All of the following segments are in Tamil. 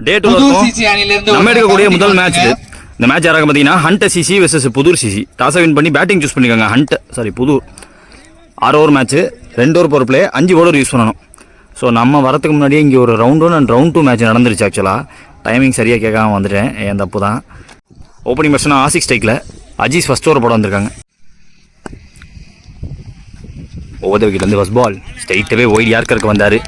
டே 2 நம்ம எடுக்கக்கூடிய முதல் மேட்ச் இது. இந்த மேட்ச் யாராக பார்த்தீங்கன்னா Hunt CC versus Pudur CC. டாஸை வின் பண்ணி பேட்டிங் சூஸ் பண்ணியிருக்காங்க. Pudur 6 over match, 2 over power play, 5 over use பண்ணணும். ஸோ நம்ம வரதுக்கு முன்னாடியே இங்கே ஒரு ரவுண்ட் 1 அண்ட் ரவுண்ட் 2 மேட்ச் நடந்துருச்சு. ஆக்சுவலாக டைமிங் சரியாக கேட்காம வந்துட்டேன், என் தப்பு தான். ஓப்பனிங் பேட்ஸ்மேன் ஆசிக் ஸ்ட்ரைக்கில், அஜீஸ் ஃபர்ஸ்ட் ஓவர் போட வந்திருக்காங்க. ஓவர் த விக்கெட் வந்து ஃபர்ஸ்ட் பால் ஸ்ட்ரைட்டாகவே ஒயிட் யார்க்கருக்கு வந்தார்.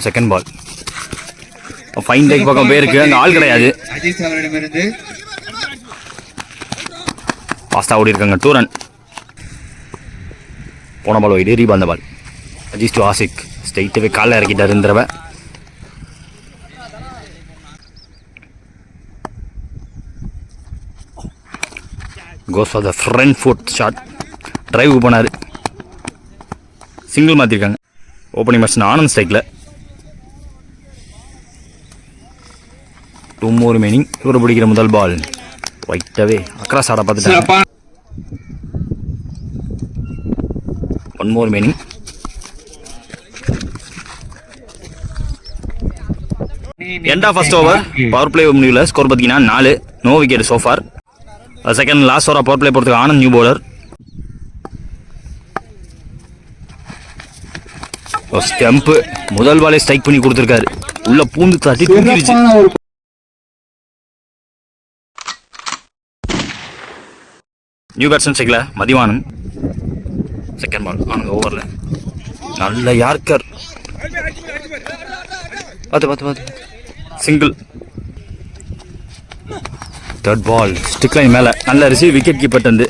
செகண்ட் பால் ஃபைன் டேக் பக்கம் போயிருக்கு, அங்கே ஆள் கிடையாது. ஃபாஸ்ட்டாக ஓடி இருக்காங்க. 2 ரன். போன பால் ஒயிட், ரீபால் அந்த பால். அஜீஸ் டு ஆசிக் ஸ்ட்ரைட்டாகவே காலில் இறக்கிட்டார் இந்த தடவை. Goes for the front foot shot. Drive போனார், சிங்கிள் மாற்றிருக்காங்க. ஓப்பனிங் பேட்ஸ்மேன் ஆனந்த் ஸ்ட்ரைக்கில். 2 more remaining. இவரை பிடிக்கிற முதல் பால் ஒயிட்டாகவே அக்ராஸ் ஆட பார்த்துட்டாங்க. 1 more remaining. End of first over power play முடிவில் ஸ்கோர் பார்த்தீங்கன்னா 4, no wicket so far. Second last ஓவராக பவர் பிளே போகிறதுக்கு ஆனந்த் நியூ பவுலர். ஸ்டெம்பு முதல் பாலே ஸ்ட்ரைக் பண்ணி கொடுத்துருக்காரு, உள்ள பூந்து தட்டி தூக்கிடுச்சு. நியூ பேட்ஸ்மேன் ஸ்ட்ரைக்கில் மதிவானன். செகண்ட் பால் ஆனந்த் ஓவரில் நல்ல யார்க்கர், பார்த்து single. Third ball stick line மேலே நல்ல ரிசீவ், விக்கெட் கீப்பர் வந்து.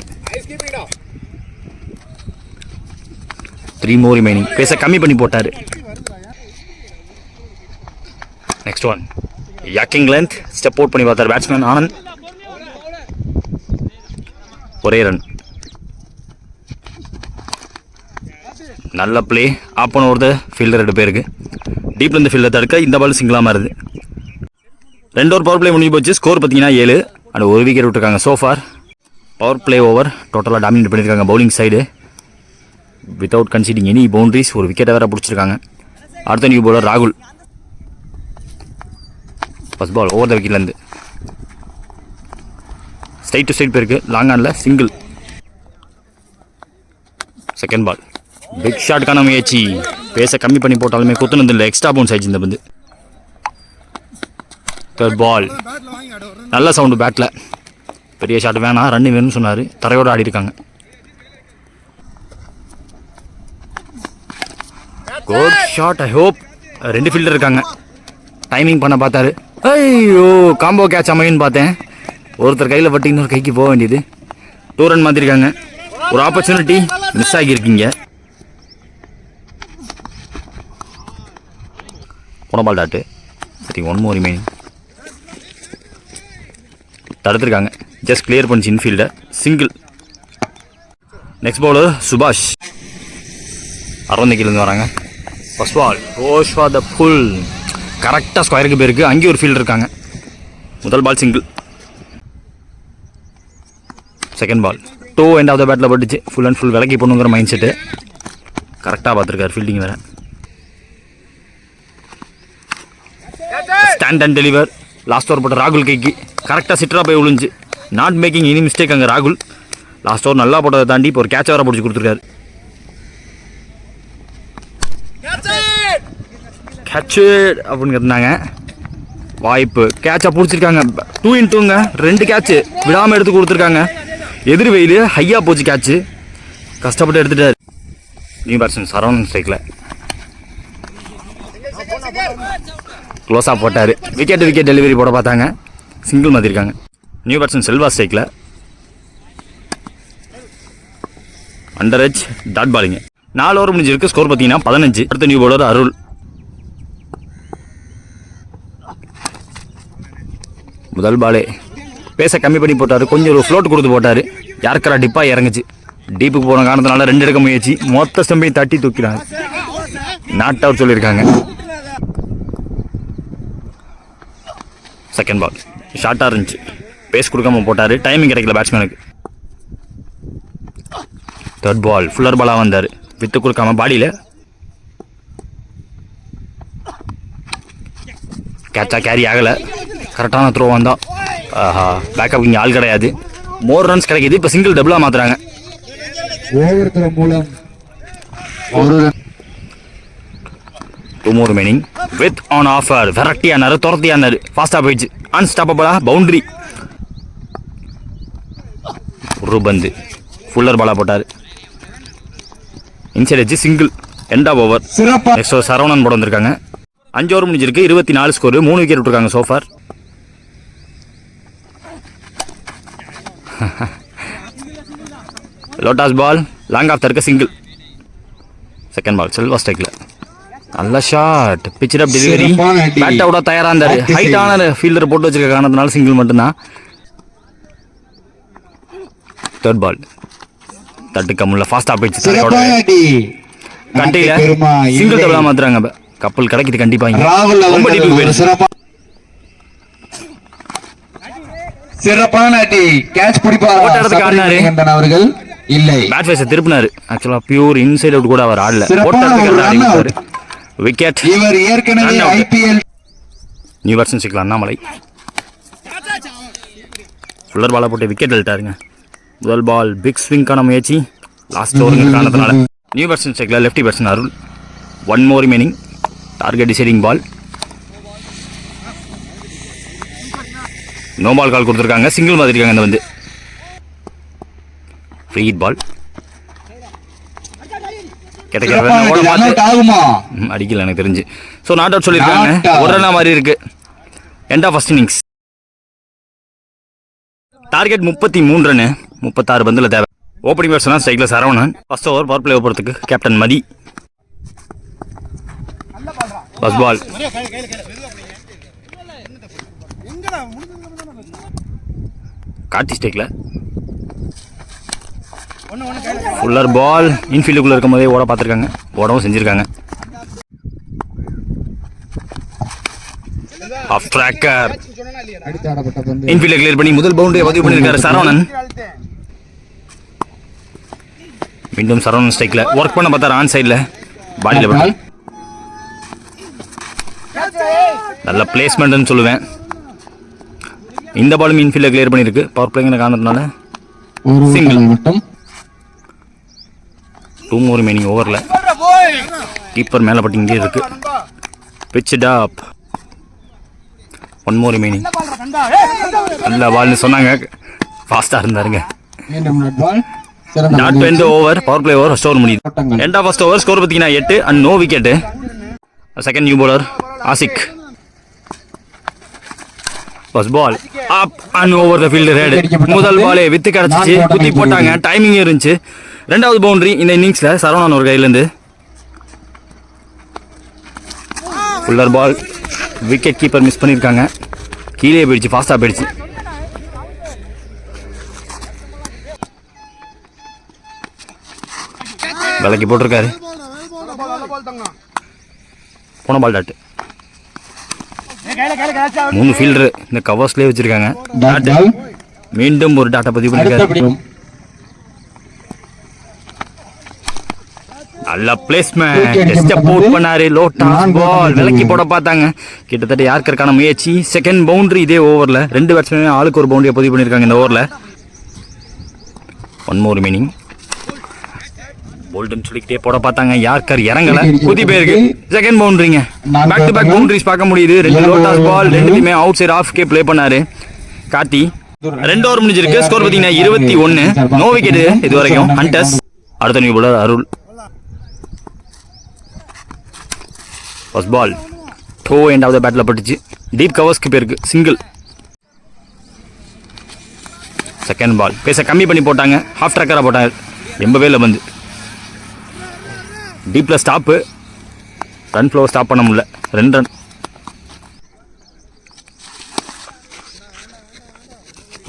3 more remaining. பேச கம்மி பண்ணி போட்டார். Next one யாக்கிங் length step out பண்ணி பார்த்தார் பேட்ஸ்மேன் ஆனந்த். ஒரே ரன். நல்ல பிளே, ஆப் பண்ண ஒருத்தர் ஃபீல்டர் 2 பேருக்கு டீப்லேருந்து ஃபீல்டர் தடுக்க இந்த பால் சிங்கிளாக மாறுது. 2 ஓவர் பவர் பிளே முடிஞ்சு போச்சு. ஸ்கோர் பார்த்தீங்கன்னா 7 அண்ட் 1 விக்கெட் விட்டுருக்காங்க. சோஃபார் பவர் பிளே ஓவர் டோட்டலாக டாமினேட் பண்ணியிருக்காங்க bowling side without conceding any boundaries. ஒரு விக்கெட்டை வேறு பிடிச்சிருக்காங்க. அடுத்த நியூ பவுலர் ராகுல். ஃபர்ஸ்ட் பால் ஓவர் த விக்கெட்லேருந்து ஸ்ட்ரைட் டு ஸ்ட்ரைட் போயிருக்கு, லாங் ஆனில் சிங்கிள். செகண்ட் பால் பிக் ஷாட்டுக்கான முயற்சி, பேச கம்மி பண்ணி போட்டாலுமே கொத்துனது இல்லை, எக்ஸ்ட்ரா பவுன்ஸ் ஆயிடுச்சு இந்த பந்து. தேர்ட் பால் நல்ல சவுண்டு பேட்டில், பெரிய ஷாட் வேணாம், ரன்னு வேணும்னு சொன்னார், தரையோடு ஆடி இருக்காங்க. Good shot. I hope 2 fielder இருக்காங்க, டைமிங் பண்ண பார்த்தாரு. ஐயோ காம்போ கேட்ச் அமையுன்னு பார்த்தேன், ஒருத்தர் கையில் பட்டு இன்னொரு கைக்கு போக வேண்டியது. 2 ரன் மாற்றிருக்காங்க. ஒரு ஆப்பர்ச்சுனிட்டி மிஸ் ஆகியிருக்கீங்க. போன பால் டாட்டு. சரி 1 more remaining. தடுத்துருக்காங்க, ஜஸ்ட் கிளியர் பண்ணிச்சு இன்ஃபீல்டை, சிங்கிள். நெக்ஸ்ட் பவுலர் சுபாஷ் அரவணைக்கிலேருந்து வராங்க. First ball goes for the pull, கரெக்டாக ஸ்கொயருக்கு போயிருக்கு, அங்கேயும் ஒரு ஃபீல்டர் இருக்காங்க. முதல் பால் single. Second ball 2 end of the பேட்டில் பட்டுச்சு, ஃபுல் அண்ட் ஃபுல் விலக்கி பண்ணுங்கிற மைண்ட் செட்டு, கரெக்டாக பார்த்துருக்காரு ஃபீல்டிங் வேறு. Stand and deliver last over போட்ட ராகுல் கைக்கு கரெக்டாக சிட்டராக போய் விழுந்துச்சு. நாட் மேக்கிங் எனி மிஸ்டேக் அங்கே ராகுல். லாஸ்ட் ஓவர் நல்லா போட்டதை தாண்டி இப்போ ஒரு கேட்ச் வேறு பிடிச்சி கொடுத்துருக்காரு. கேட்சு அப்படின்னு இருந்தாங்க, வாய்ப்பு கேட்சை பிடிச்சிருக்காங்க. 2 in 2ங்க, 2 கேட்சு விடாமல் எடுத்து கொடுத்துருக்காங்க. எதிர் வெயில் ஹையாக போச்சு, கேட்சு கஷ்டப்பட்டு எடுத்துட்டார். நியூ பேட்ஸ்மேன் சரவணன் ஸ்ட்ரைக்கில் க்ளோஸாக போட்டார், விக்கெட் டெலிவரி போட பார்த்தாங்க, சிங்கிள் மாற்றிருக்காங்க. நியூ பேட்ஸ்மேன் செல்வா ஸ்ட்ரைக்கில் அண்டர் எட்ஜ் டாட் பாலிங்க. 4 ஓவர் முடிஞ்சிருக்கு, ஸ்கோர் பார்த்தீங்கன்னா 15. அடுத்த நியூ பவுலர் அருள். முதல் பாலே பேச கம்மி பண்ணி போட்டார், கொஞ்சம் ஒரு ஃப்ளோட் கொடுத்து போட்டார், யாருக்கரா டிப்பாக இறங்குச்சு. டீப்புக்கு போன காரணத்தினால 2 எடுக்க முயற்சி, மொத்த ஸ்டம்பையும் தட்டி தூக்கிறாங்க. நாட் அவுட் சொல்லியிருக்காங்க. செகண்ட் பால் ஷார்ட்டாக இருந்துச்சு, பேஸ் கொடுக்காம போட்டார், டைமிங் கிடைக்கல பேட்ஸ்மேனுக்கு. தேர்ட் பால் ஃபுல்லர் பாலாக வந்தார், வித்து கொடுக்காம பாடியில் கேட்சா கேரி ஆகலை, கரெக்டான த்ரோ வந்தால் ஆஹா பேக்கப் இங்கே ஆள் கிடையாது. மோர் ரன்ஸ் கிடைக்கிது. இப்போ சிங்கிள் டபுளாக மாற்றுறாங்க. Two more remaining with on offer. வெரைட்டியானாரு, துரத்தியானாரு, ஃபாஸ்ட்டாக போயிடுச்சு. அன்ஸ்டாப்பபிளா பவுண்டரி. ஒரு பந்து ஃபுல்லர் பாலா போட்டார். இன்சைட் வச்சு single. End of over. Next over Saravanan போட வந்திருக்காங்க. 5 ஓவர் முடிஞ்சிருக்கு. 24 ஸ்கோர். 3 விக்கெட் விட்டுருக்காங்க சோஃபார். லோட்டாஸ் பால் லாங் ஆஃப் இருக்க சிங்கிள். செகண்ட் பால் செல்வா ஸ்ட்ரைக்ல நல்ல shot. Pitch up delivery. Bat அவுட்டா தயாரா இருந்தாரு. ஹைட்டான ஃபீல்டர் போட்டு வச்சிருக்க காரணத்தினால சிங்கிள் மட்டும்தான். தேர்ட் பால் தட்டு கம்முல ஃபாஸ்டா போயிடுச்சு. கட்டையில சிங்கிள் டபுளா மாத்துறாங்க. கப்பல் கிடைக்குது கண்டிப்பா. ரொம்ப டீப்புக்கு போயிடுச்சு. சிறப்பான அடி. கேட்ச் பிடிப்பார் அவர்கள் இல்லை. பேட் ஃபேஸ் திருப்பினாரு. ஆக்சுவலா பியூர் இன்சைட் அவுட் கூட அவர் ஆடல. ஓட்டறதுக்கு விக்கெட். இவர் ஏற்கனவே ஐபிஎல் நியூ வெர்ஷன் சிக்கலாம் அண்ணாமலை ஃபுல்லர் பால போட்டு விக்கெட் எழுட்டாருங்க. முதல் பால் பிக் ஸ்விங்கான முயற்சி. லாஸ்ட் ஓவருங்க காரணத்தினால நியூ வெர்ஷன் சிக்கல லெஃப்டி வெர்ஷன் அருள். 1 more remaining. டார்கெட் டிசைடிங் பால். நோ பால் கால் கொடுத்துருக்காங்க. சிங்கிள் மாதிரி இருக்காங்க. இந்த வந்து ஃப்ரீ பால் அடிக்கல எனக்கு தெரிஞ்சு. ஸோ நாட் அவுட் சொல்லியிருக்காங்க. ஒரு ரன்னா மாதிரி இருக்கு. End of first innings. Target 33 run. 36 பந்துல தேவை. ஓப்பனிங் பேட்ஸ்மேன் ஸ்ட்ரைக்ல Saravanan. First over power play போறதுக்கு captain Mathi. First ball Karthi ஸ்ட்ரைக்ல. ஃபுல்லர் பால் இன்ஃபீல்டுக்குள்ள இருக்கும் போதே ஓட பார்த்துருக்காங்க. ஓடவும் செஞ்சிருக்காங்க. ஆஃப் ட்ராக்கர் இன்ஃபீல்டை கிளியர் பண்ணி முதல் பவுண்டரியை பதிவு பண்ணியிருக்காரு சரவணன். மீண்டும் சரவணன் ஸ்ட்ரைக்ல ஒர்க் பண்ண பார்த்தாரு. ஆன் சைட்ல பாடியில் பட்டு நல்ல பிளேஸ்மெண்ட்னு சொல்லுவேன். இந்த பாலும் இன்ஃபீல்டை கிளியர் பண்ணியிருக்கு. பவர் பிளேங்கிற காரணத்தினால சிங்கிள். 2 more remaining ஓவரில். கீப்பர் மேலே பட்டு இங்கே இருக்கு. Pitch top. 1 more remaining. நல்ல பால்னு சொன்னாங்க. ஃபாஸ்ட்டாக இருந்தாருங்க. Not to end over. Power play over first over முடியுது. End of first over. Score பார்த்தீங்கன்னா 8 and no wicket. Second new bowler Ashiq. First ball up and over the field red. முதல் பாலே வித்து கிடச்சிச்சு. குத்தி போட்டாங்க. டைமிங் இருந்துச்சு. ரெண்டாவது பவுண்டரி இந்த இன்னிங்ஸ்ல சரவணன் ஒரு கையிலேருந்து. Fuller ball wicket keeper miss பண்ணியிருக்காங்க. கீழே போயிடுச்சு. ஃபாஸ்ட்டாக போயிடுச்சு. விலைக்கு போட்டிருக்காரு. போன பால் டாட்டு. 3 ஃபீல்டர் இந்த கவர்ஸ்லேயே வச்சிருக்காங்க. மீண்டும் ஒரு டாட்டா பதிவு பண்ணிருக்காரு. நல்ல பிளேஸ்மெண்ட். டெஸ்ட் போட் பண்ணாரு. லோட்டாஸ் பால் விலக்கி போட பார்த்தாங்க. கிட்டத்தட்ட யாருக்கான முயற்சி. செகண்ட் பவுண்டரி இதே ஓவரில். 2 பேட்ஸ்மேன் ஆளுக்கு ஒரு பவுண்டரியை பதிவு பண்ணியிருக்காங்க இந்த ஓவரில். 1 more remaining. போல்டன் சொல்லிக்கிட்டே போட பார்த்தாங்க. யார்கர் இறங்கல. குதி பேருக்கு செகண்ட் பவுண்டரிங்க. பேக் டு பேக் பவுண்டரிஸ் பார்க்க முடியுது. 2 லோட்டாஸ் பால். 2மே அவுட் சைட் ஆஃப் கே ப்ளே பண்ணாரு கார்த்தி. 2 ஓவர் முடிஞ்சிருக்கு. ஸ்கோர் பார்த்தீங்கன்னா 21. நோ விக்கெட் இது வரைக்கும். ஹண்டர்ஸ். அடுத்த new bowler Arul. First ball toe end of the பேட்டில் பட்டுச்சு. டீப் கவர்ஸ்க்கு பேருக்கு சிங்கிள். செகண்ட் பால் பேச கம்மி பண்ணி போட்டாங்க. ஹாஃப் ட்ராக்கராக போட்டாங்க. எம்பவே இல்லை வந்து டீப்பில் ஸ்டாப்பு. ரன் ஃப்ளோ ஸ்டாப் பண்ண முடியல. 2 run.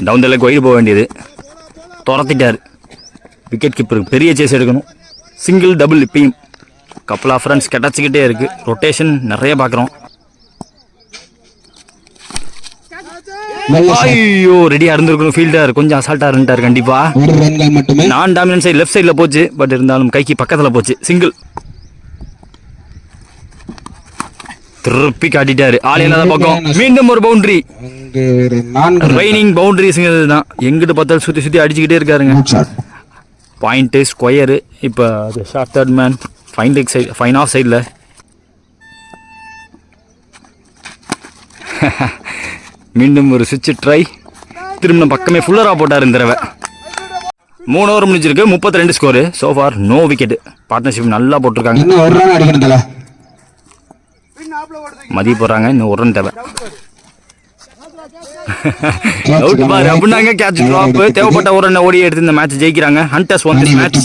Down the leg wide போக வேண்டியது. துரத்திட்டார். விக்கெட் கீப்பருக்கு பெரிய சேஸ் எடுக்கணும். சிங்கிள் டபுள் இப்பயும் கப்பல் ஆஃப் ரன்ஸ் கிடச்சிக்கிட்டே இருக்கு. ரொட்டேஷன் நிறைய பார்க்குறோம். ஐயோ ரெடியாக இருந்திருக்கணும். ஃபீல்டர் கொஞ்சம் அசால்ட்டாக இருந்துட்டார். கண்டிப்பாக நான் டாமினன்ட் சைடு லெஃப்ட் சைடில் போச்சு. பட் இருந்தாலும் கைக்கு பக்கத்தில் போச்சு. சிங்கிள். திருப்பி காட்டிட்டாரு ஆள் இல்லாத பக்கம். மீண்டும் ஒரு பவுண்டரி. அங்கு ஒரு 4 ரைனிங் பவுண்டரிஸ்ங்கிறது தான். எங்கிட்டு பார்த்தாலும் சுற்றி சுற்றி அடிச்சுக்கிட்டே இருக்காருங்க. Point square. இப்போ அது short third man fine leg side fine off சைடில். மீண்டும் ஒரு சுவிட்ச் ட்ரை. திரும்ப பக்கமே ஃபுல்லராக போட்டார் இந்த தடவை. 3 ஓவர் முடிஞ்சிருக்கு. 32 score. So far no wicket. Partnership நல்லா போட்டிருக்காங்க. இன்னும் ஒரு ரன் அடிக்கணும் தல. மதிய போடுறாங்க. இன்னும் ஒரு ரன் தேவை. அவுட் பாரு அப்படின்னாங்க. Catch drop. தேவைப்பட்ட ஒரு ரன் ஓடி எடுத்து இந்த மேட்ச் ஜெயிக்கிறாங்க. ஹண்டர்ஸ் வந்து மேட்ச்.